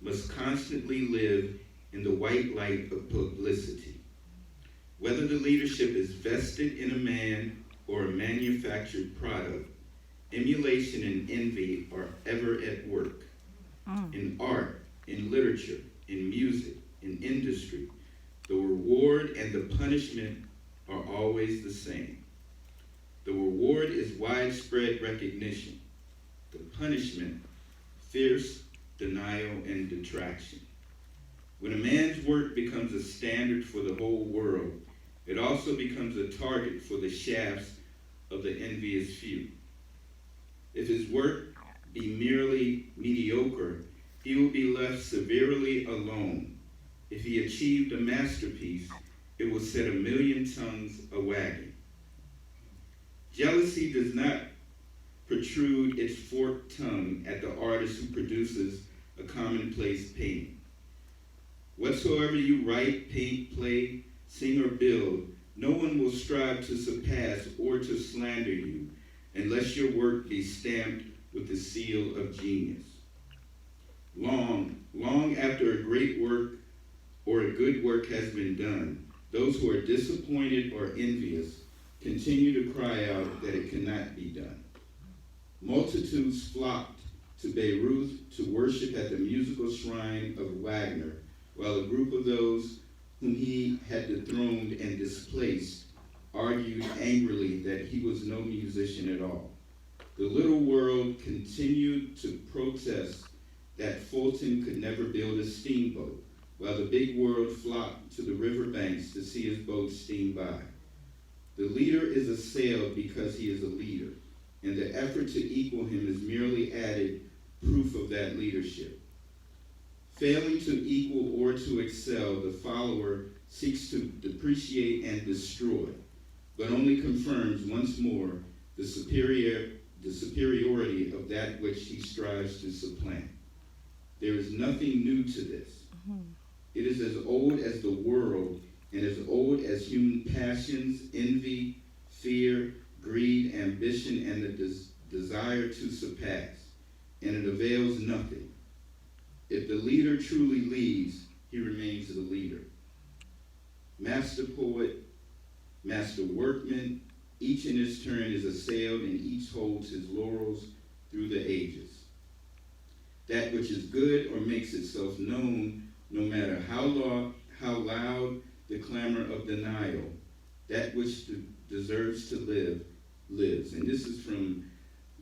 must constantly live in the white light of publicity. Whether the leadership is vested in a man or a manufactured product, emulation and envy are ever at work. In art, in literature, in music, in industry, the reward and the punishment are always the same. The reward is widespread recognition. The punishment, fierce denial and detraction. When a man's work becomes a standard for the whole world, it also becomes a target for the shafts of the envious few. If his work be merely mediocre, he will be left severely alone. If he achieved a masterpiece, it will set a million tongues a-wagging. Jealousy does not protrude its forked tongue at the artist who produces a commonplace painting. Whatsoever you write, paint, play, sing, or build, no one will strive to surpass or to slander you unless your work be stamped with the seal of genius. Long after a great work or a good work has been done, those who are disappointed or envious continue to cry out that it cannot be done. Multitudes flocked to Beirut to worship at the musical shrine of Wagner, while a group of those whom he had dethroned and displaced argued angrily that he was no musician at all. The little world continued to protest that Fulton could never build a steamboat, while the big world flocked to the riverbanks to see his boat steam by. The leader is assailed because he is a leader, and the effort to equal him is merely added proof of that leadership. Failing to equal or to excel, the follower seeks to depreciate and destroy, but only confirms once more the superiority of that which he strives to supplant. There is nothing new to this. It is as old as the world and as old as human passions, envy, fear, greed, ambition, and the desire to surpass, and it avails nothing. If the leader truly leads, he remains the leader. Master poet, master workman, each in his turn is assailed and each holds his laurels through the ages. That which is good or makes itself known, no matter how loud the clamor of denial, that which deserves to live, lives. And this is from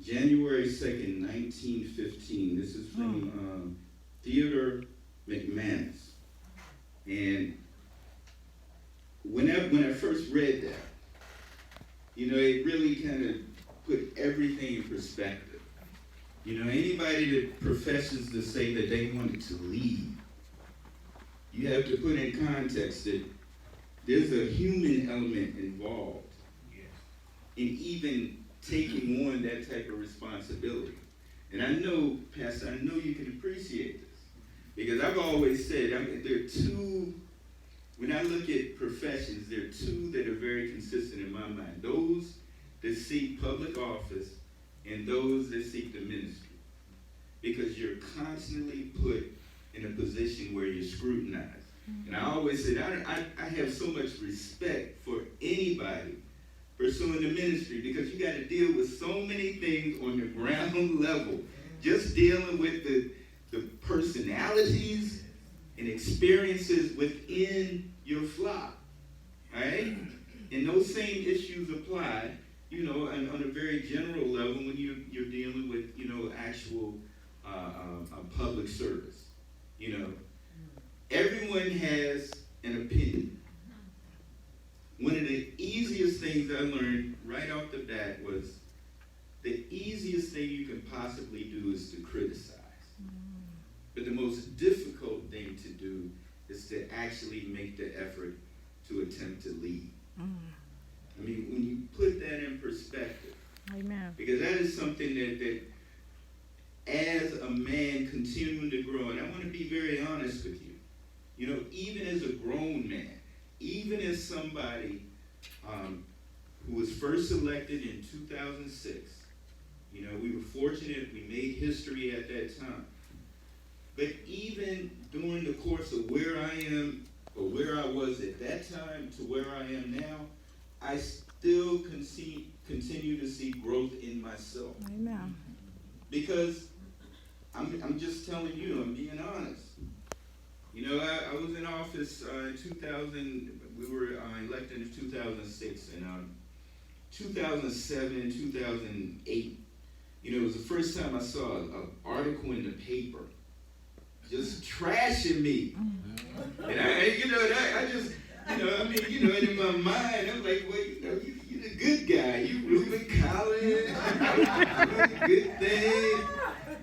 January 2nd, 1915. This is from Theodore McManus. And when I first read that, it really kind of put everything in perspective. Anybody that professes to say that they wanted to lead, you have to put in context that there's a human element involved in even taking on that type of responsibility. And I know, Pastor, I know you can appreciate this, because I've always said, there are two, when I look at professions, there are two that are very consistent in my mind. Those that seek public office and those that seek the ministry. Because you're constantly put in a position where you're scrutinized. And I always said, I have so much respect for anybody pursuing the ministry, because you got to deal with so many things on the ground level. Just dealing with the personalities and experiences within your flock, right? And those same issues apply, on a very general level when you're dealing with, actual public service. Everyone has an opinion. One of the easiest things I learned right off the bat was the easiest thing you can possibly do is to criticize. But the most difficult thing to do is to actually make the effort to attempt to lead. I mean, when you put that in perspective, Amen. Because that is something that as a man continuing to grow, and I want to be very honest with you, even as a grown man, even as somebody who was first elected in 2006, we were fortunate, we made history at that time. But even during the course of where I am, or where I was at that time to where I am now, I still continue to see growth in myself. Amen. Because I'm just telling you, I'm being honest. You know, I was in office in 2000, we were elected in 2006, and 2007, 2008, you know, it was the first time I saw an article in the paper just trashing me. And I just, and in my mind, I'm like, well, you're the good guy. You Reuben Collins, doing the good thing.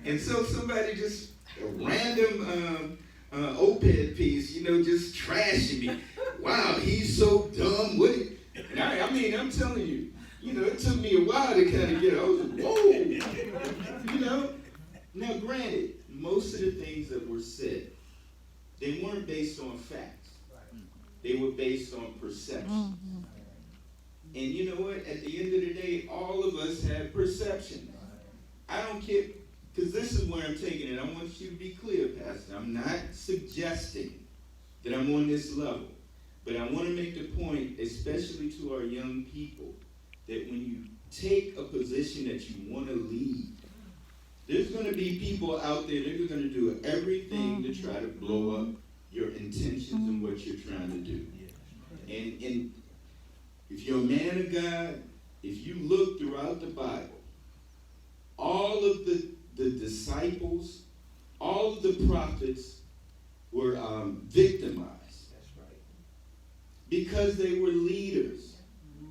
And so somebody just, a random op-ed piece, just trashing me. Wow, he's so dumb. And I'm telling you, it took me a while to kind of get it. I was like, whoa. Now granted, most of the things that were said, they weren't based on facts. They were based on perception. Mm-hmm. And you know what? At the end of the day, all of us have perceptions. I don't care, because this is where I'm taking it. I want you to be clear, Pastor. I'm not suggesting that I'm on this level. But I want to make the point, especially to our young people, that when you take a position that you want to lead, there's going to be people out there that are going to do everything to try to blow up your intentions and what you're trying to do. And if you're a man of God, if you look throughout the Bible, all of the disciples, all of the prophets were victimized. Because they were leaders.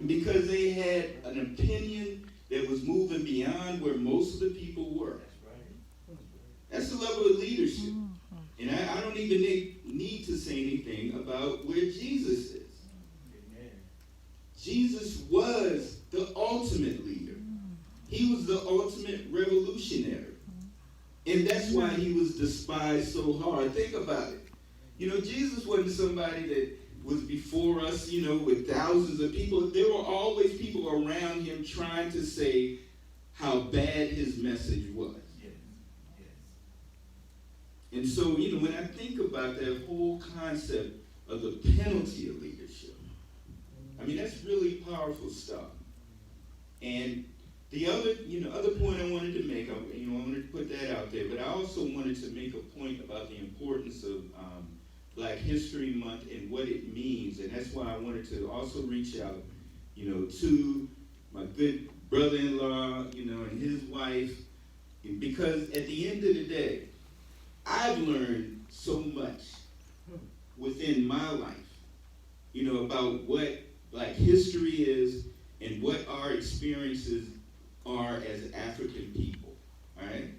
Because they had an opinion that was moving beyond where most of the people were. That's the level of leadership. And I don't even need to say anything about where Jesus is. Jesus was the ultimate leader. He was the ultimate revolutionary. And that's why he was despised so hard. Think about it. Jesus wasn't somebody that was before us, with thousands of people. There were always people around him trying to say how bad his message was. And so, when I think about that whole concept of the penalty of leadership, that's really powerful stuff. And the other point I wanted to make, I wanted to put that out there, but I also wanted to make a point about the importance of Black History Month and what it means. And that's why I wanted to also reach out, to my good brother-in-law, and his wife, because at the end of the day, I've learned so much within my life, about what Black history is and what our experiences are as African people, all right?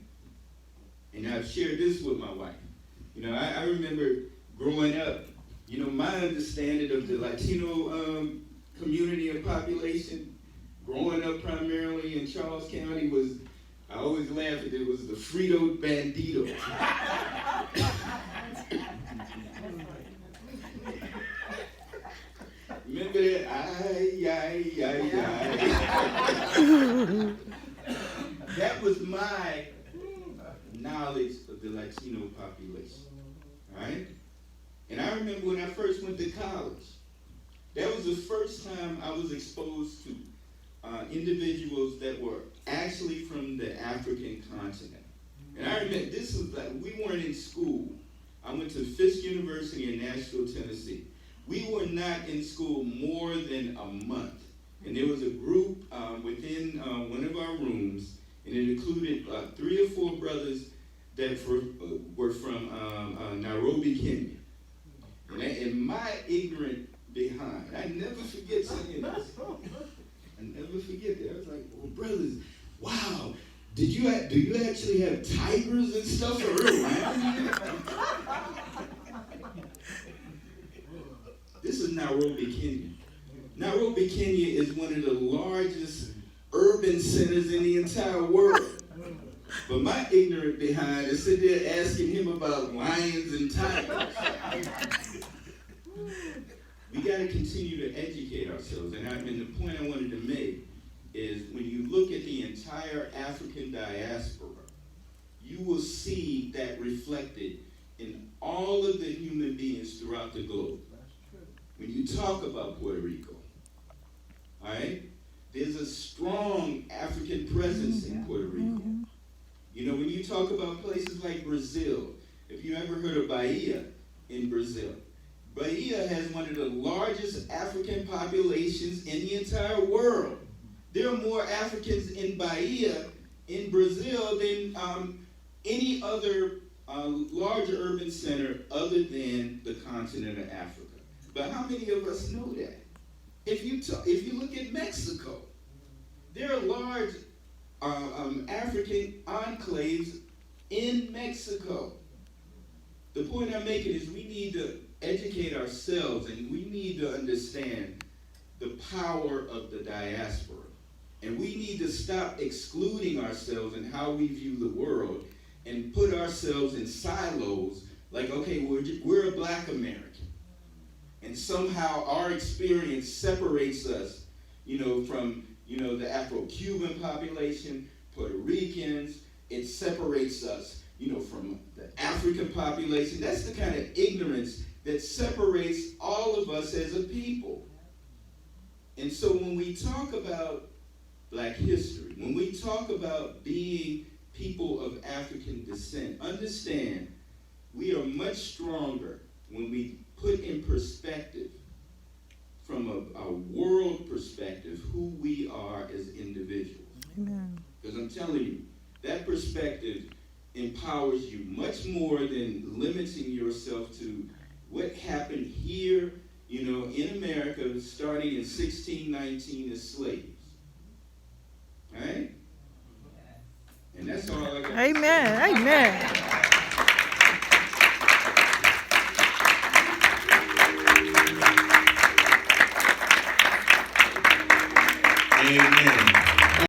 And I've shared this with my wife. I remember growing up, my understanding of the Latino community and population, growing up primarily in Charles County was, I always laugh at it, was the Frito Bandito. Remember that? That was my knowledge of the Latino population, all right? And I remember when I first went to college, that was the first time I was exposed to individuals that were actually from the African continent. And I remember, this was like, we weren't in school. I went to Fisk University in Nashville, Tennessee. We were not in school more than a month. And there was a group within one of our rooms, and it included 3 or 4 brothers that were from Nairobi, Kenya. And my ignorant behind, I never forget saying this. I never forget that. I was like, well, brothers, wow, do you actually have tigers and stuff around here? This is Nairobi, Kenya. Nairobi, Kenya is one of the largest urban centers in the entire world. But my ignorant behind is sitting there asking him about lions and tigers. We got to continue to educate ourselves. And the point I wanted to make is when you look at the entire African diaspora, you will see that reflected in all of the human beings throughout the globe. When you talk about Puerto Rico, all right, there's a strong African presence in Puerto Rico. You know, when you talk about places like Brazil, if you ever heard of Bahia in Brazil, Bahia has one of the largest African populations in the entire world. There are more Africans in Bahia in Brazil than any other larger urban center other than the continent of Africa. But how many of us know that? If you look at Mexico, there are large African enclaves in Mexico. The point I'm making is we need to educate ourselves, and we need to understand the power of the diaspora. And we need to stop excluding ourselves in how we view the world and put ourselves in silos like, okay, we're a black American. And somehow our experience separates us, from, the Afro-Cuban population, Puerto Ricans. It separates us, from the African population. That's the kind of ignorance that separates all of us as a people. And so when we talk about Black history, when we talk about being people of African descent, understand we are much stronger when we put in perspective, from a world perspective, who we are as individuals. Because I'm telling you, that perspective empowers you much more than limiting yourself to what happened here, in America, starting in 1619 as slaves. All right? And that's all I got. Amen. Amen. Amen.